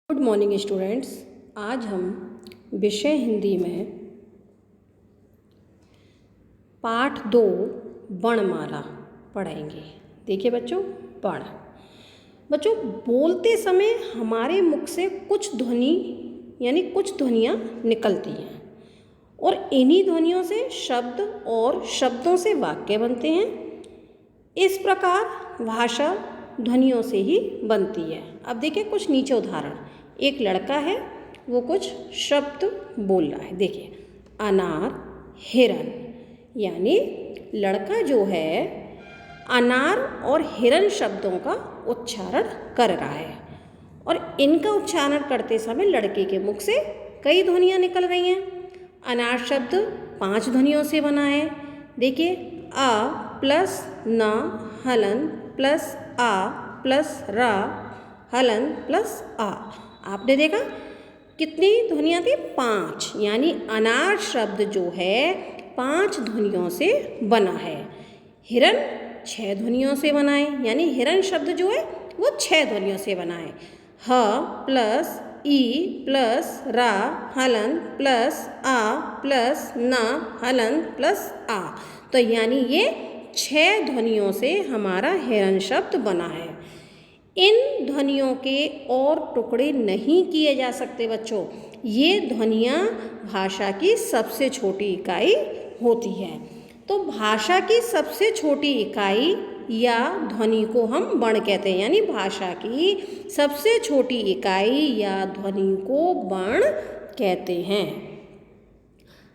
Good morning students. आज हम विषय हिंदी में पाठ 2 वर्णमाला पढ़ेंगे। देखिए बच्चों, बच्चों बोलते समय हमारे मुख से कुछ ध्वनि यानी कुछ ध्वनियाँ निकलती हैं और इन्हीं ध्वनियों से शब्द और शब्दों से वाक्य बनते हैं। इस प्रकार भाषा ध्वनियों से ही बनती है। अब देखिए कुछ नीचे उदाहरण। एक लड़का है, वो कुछ शब्द बोल रहा है। देखिए, अनार, हिरन, यानी लड़का जो है अनार और हिरन शब्दों का उच्चारण कर रहा है और इनका उच्चारण करते समय लड़के के मुख से कई ध्वनियाँ निकल रही हैं। अनार शब्द 5 ध्वनियों से बना है। देखिए, आ प्लस न हलन प्लस आ प्लस रा हलन प्लस आ। आपने देखा कितनी ध्वनियाँ थी? 5। यानी अनार शब्द जो है 5 ध्वनियों से बना है। हिरन 6 ध्वनियों से बना है, यानी हिरन शब्द जो है वो 6 ध्वनियों से बना है। ह प्लस ई प्लस रा हलन प्लस आ प्लस न हलन प्लस आ। तो यानी ये 6 ध्वनियों से हमारा हिरन शब्द बना है। इन ध्वनियों के और टुकड़े नहीं किए जा सकते बच्चों। ये ध्वनियाँ भाषा की सबसे छोटी इकाई होती है। तो भाषा की सबसे छोटी इकाई या ध्वनि को हम वर्ण कहते हैं, यानी भाषा की सबसे छोटी इकाई या ध्वनि को वर्ण कहते हैं।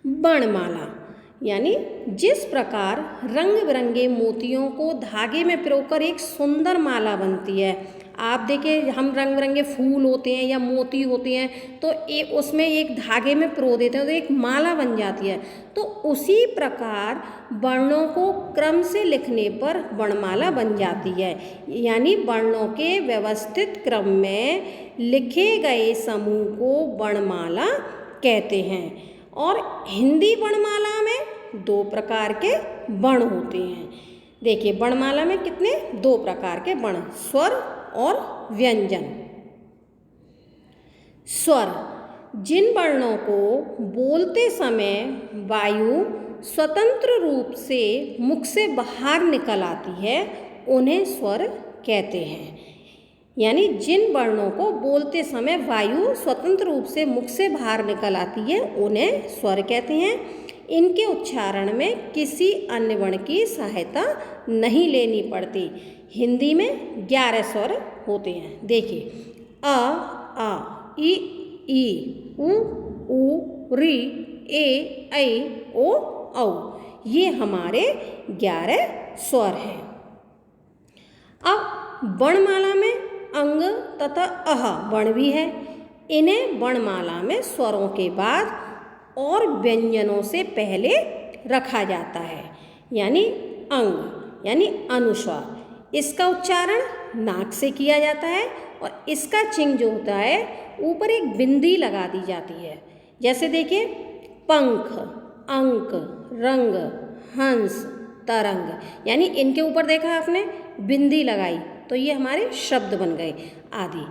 वर्णमाला यानी जिस प्रकार रंग बिरंगे मोतियों को धागे में पिरोकर एक सुंदर माला बनती है। आप देखिए, हम रंग बिरंगे फूल होते हैं या मोती होते हैं तो उसमें एक धागे में पिरो देते हैं तो एक माला बन जाती है। तो उसी प्रकार वर्णों को क्रम से लिखने पर वर्णमाला बन जाती है। यानी वर्णों के व्यवस्थित क्रम में लिखे गए समूह को वर्णमाला कहते हैं। और हिंदी वर्णमाला में 2 प्रकार के वर्ण होते हैं। देखिए, वर्णमाला में कितने? 2 प्रकार के वर्ण, स्वर और व्यंजन। स्वर, जिन वर्णों को बोलते समय वायु स्वतंत्र रूप से मुख से बाहर निकल आती है, उन्हें स्वर कहते हैं। यानी जिन वर्णों को बोलते समय वायु स्वतंत्र रूप से मुख से बाहर निकल आती है, उन्हें स्वर कहते हैं। इनके उच्चारण में किसी अन्य वर्ण की सहायता नहीं लेनी पड़ती। हिंदी में 11 स्वर होते हैं। देखिए, अ आ इ ई उ ऊ ऋ ए ऐ ओ औ, ये हमारे 11 स्वर हैं। अब वर्णमाला में अंग तथा अह वर्ण भी है। इन्हें वर्णमाला में स्वरों के बाद और व्यंजनों से पहले रखा जाता है। यानी अंग यानी अनुस्वार, इसका उच्चारण नाक से किया जाता है और इसका चिन्ह जो होता है ऊपर एक बिंदी लगा दी जाती है। जैसे देखिए, पंख, अंक, रंग, हंस, तरंग, यानी इनके ऊपर देखा आपने बिंदी लगाई तो ये हमारे शब्द बन गए आदि।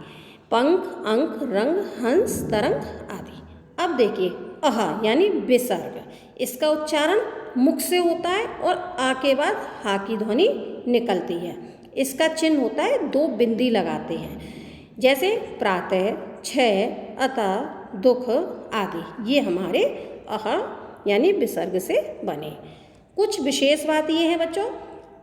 पंख, अंक, रंग, हंस, तरंग आदि। अब देखिए, अह यानी विसर्ग, इसका उच्चारण मुख से होता है और आ के बाद हा की ध्वनि निकलती है। इसका चिन्ह होता है 2 बिंदी लगाते हैं। जैसे प्रातः, क्षय, अतः, दुख आदि, ये हमारे अह यानी विसर्ग से बने। कुछ विशेष बात ये है बच्चों,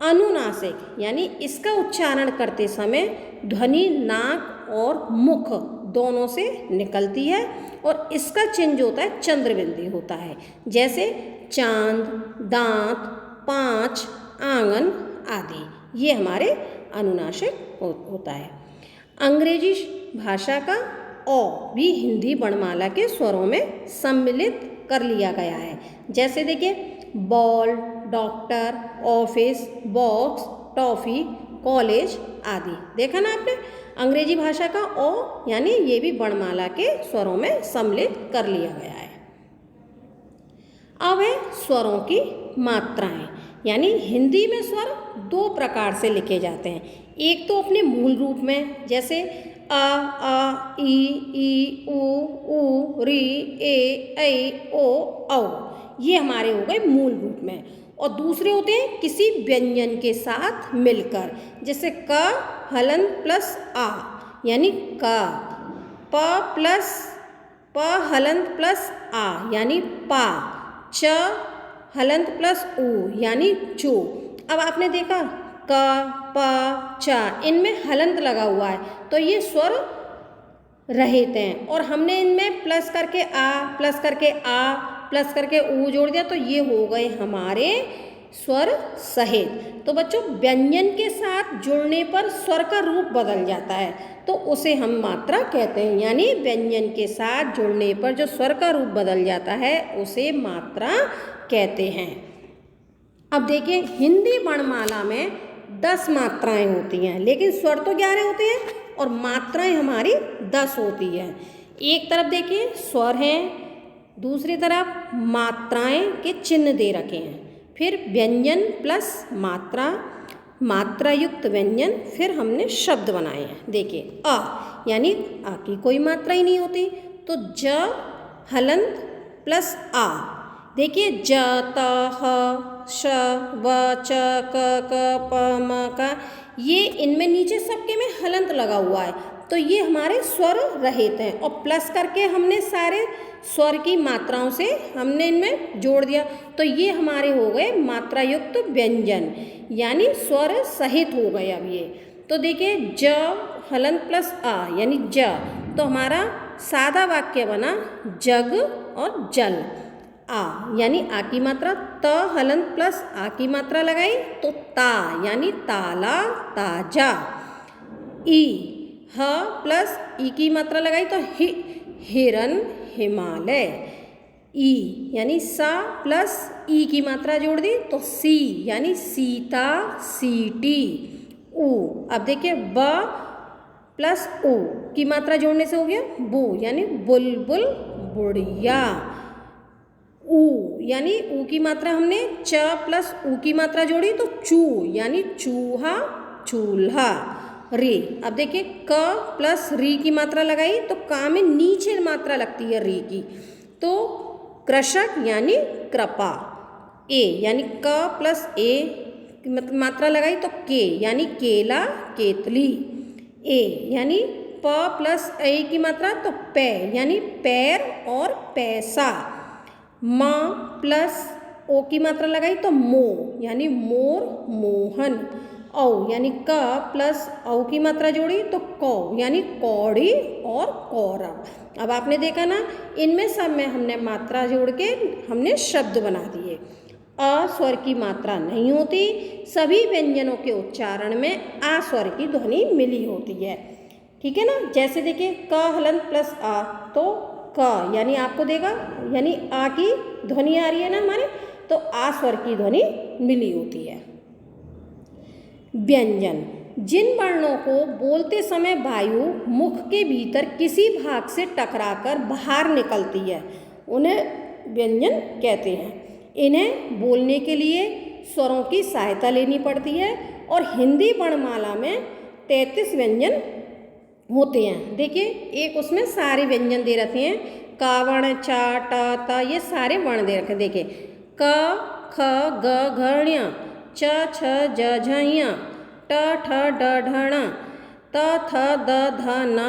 अनुनासिक यानी इसका उच्चारण करते समय ध्वनि नाक और मुख दोनों से निकलती है और इसका चिन्ह जो होता है चंद्रबिंदी होता है। जैसे चांद, दांत, 5, आंगन आदि, ये हमारे अनुनासिक होता है। अंग्रेजी भाषा का औ भी हिंदी वर्णमाला के स्वरों में सम्मिलित कर लिया गया है। जैसे देखिए, ball, doctor, office, box, toffee, college आदि। देखा ना आपने, अंग्रेजी भाषा का ओ यानी ये भी वर्णमाला के स्वरों में सम्मिलित कर लिया गया है। अब है स्वरों की मात्राएं। यानी हिंदी में स्वर 2 प्रकार से लिखे जाते हैं। एक तो अपने मूल रूप में, जैसे ई ऊ री ए ऐ ओ औ। ये हमारे हो गए मूल रूप में। और दूसरे होते हैं किसी व्यंजन के साथ मिलकर, जैसे क हलंत प्लस आ यानी का, प हलंत प्लस आ यानी पा, च हलंत प्लस ऊ यानी चो। अब आपने देखा क प च इनमें हलंत लगा हुआ है तो ये स्वर रहित हैं, और हमने इनमें प्लस करके आ प्लस करके आ प्लस करके ऊ जोड़ दिया तो ये हो गए हमारे स्वर सहित। तो बच्चों व्यंजन के साथ जुड़ने पर स्वर का रूप बदल जाता है तो उसे हम मात्रा कहते हैं, यानी व्यंजन के साथ जुड़ने पर जो स्वर का रूप बदल जाता है उसे मात्रा कहते हैं। अब देखिए हिंदी वर्णमाला में 10 मात्राएं होती हैं, लेकिन स्वर तो 11 होते हैं और मात्राएं हमारी 10 होती हैं। एक तरफ देखिए स्वर हैं, दूसरी तरफ मात्राएं के चिन्ह दे रखे हैं, फिर व्यंजन प्लस मात्रा, मात्रा युक्त व्यंजन, फिर हमने शब्द बनाए हैं। देखिए आ यानी आ की कोई मात्रा ही नहीं होती तो ज हलंत प्लस आ। देखिए ज त ह श व च क क प म क, ये इनमें नीचे सबके में हलंत लगा हुआ है तो ये हमारे स्वर रहित हैं, और प्लस करके हमने सारे स्वर की मात्राओं से हमने इनमें जोड़ दिया तो ये हमारे हो गए मात्रा युक्त व्यंजन, यानी स्वर सहित हो गए। अब ये तो देखिए ज हलंत प्लस आ यानी ज, तो हमारा सादा वाक्य बना जग और जल। आ यानी आ की मात्रा, त हलंत प्लस आ की मात्रा लगाई तो ता यानी ताला ताजा। ई ह प्लस ई की मात्रा लगाई तो हिरन हिमालय। ई यानी सा प्लस ई की मात्रा जोड़ दी तो सी यानी सीता सीटी। ऊ, अब देखिए ब प्लस ऊ की मात्रा जोड़ने से हो गया बू यानी बुलबुल बुढ़िया। ऊ यानी ऊ की मात्रा हमने च प्लस ऊ की मात्रा जोड़ी तो चू यानी चूहा चूल्हा। रे, अब देखिए क प्लस री की मात्रा लगाई तो का में नीचे मात्रा लगती है री की, तो कृषक यानी कृपा। ए यानी क प्लस ए मात्रा लगाई तो के यानी केला केतली। ए यानी प प्लस ए की मात्रा तो पै यानी पैर और पैसा। म प्लस ओ की मात्रा लगाई तो मो यानी मोर मोहन। औ यानी क प्लस औ की मात्रा जोड़ी तो कौ यानी कौड़ी और कौरव। अब आपने देखा ना इनमें सब में हमने मात्रा जोड़ के हमने शब्द बना दिए। अ स्वर की मात्रा नहीं होती, सभी व्यंजनों के उच्चारण में आ स्वर की ध्वनि मिली होती है। ठीक है ना, जैसे देखिए क हलंत प्लस आ तो क यानी आपको देगा यानी आ की ध्वनि आ रही है ना हमारे, तो आ स्वर की ध्वनि मिली होती है। व्यंजन, जिन वर्णों को बोलते समय वायु मुख के भीतर किसी भाग से टकराकर बाहर निकलती है उन्हें व्यंजन कहते हैं। इन्हें बोलने के लिए स्वरों की सहायता लेनी पड़ती है और हिंदी वर्णमाला में 33 व्यंजन होते हैं। देखिए एक उसमें सारे व्यंजन दे रखे हैं, का वर्ण चा टा ता ये सारे वर्ण दे रखे हैं। देखिए क ख ग घ ञ, च छ ज झ ञ, ट ठ ड ढ ण, त थ द ध न,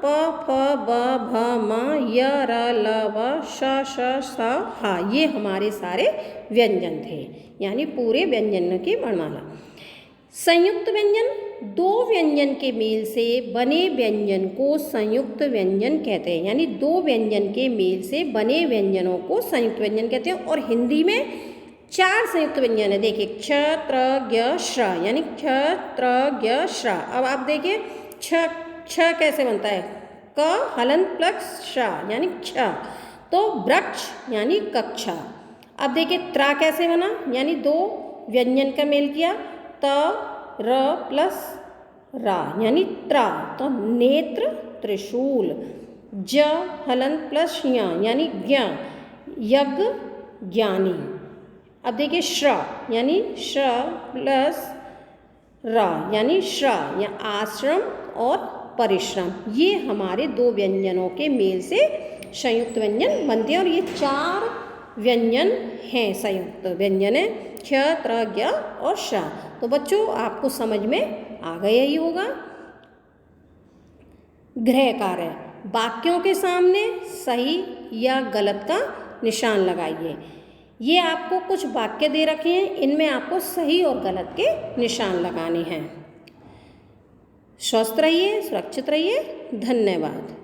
प फ ब भ म, य र ल व, श श स ह, ये हमारे सारे व्यंजन थे, यानी पूरे व्यंजन की वर्णमाला। संयुक्त व्यंजन, दो व्यंजन के मेल से बने व्यंजन को संयुक्त व्यंजन कहते हैं, यानी दो व्यंजन के मेल से बने व्यंजनों को संयुक्त व्यंजन कहते हैं। और हिंदी में 4 संयुक्त व्यंजन है। देखिए क्ष त्र ज्ञ श्र यानी क्ष त्र ज्ञ श्र। अब आप देखिए क्ष कैसे बनता है, क हलंत प्लस श्र यानी क्ष, तो वृक्ष यानी कक्षा। अब देखिए त्रा कैसे बना, यानी दो व्यंजन का मेल किया, त र प्लस रा यानी त्रा, तो नेत्र त्रिशूल। ज हलंत प्लस य यानी ज्ञ, यज्ञ ज्ञानी। अब देखिए श्र यानी श्र प्लस रा यानी श्र या आश्रम और परिश्रम। ये हमारे दो व्यंजनों के मेल से संयुक्त व्यंजन बनते हैं और ये 4 व्यंजन हैं, संयुक्त व्यंजन है क्ष, त्र, ज्ञ और श। तो बच्चों आपको समझ में आ गया ही होगा। गृह कार्य, वाक्यों के सामने सही या गलत का निशान लगाइए। ये आपको कुछ वाक्य दे रखे हैं, इनमें आपको सही और गलत के निशान लगाने हैं। स्वस्थ रहिए, सुरक्षित रहिए, धन्यवाद।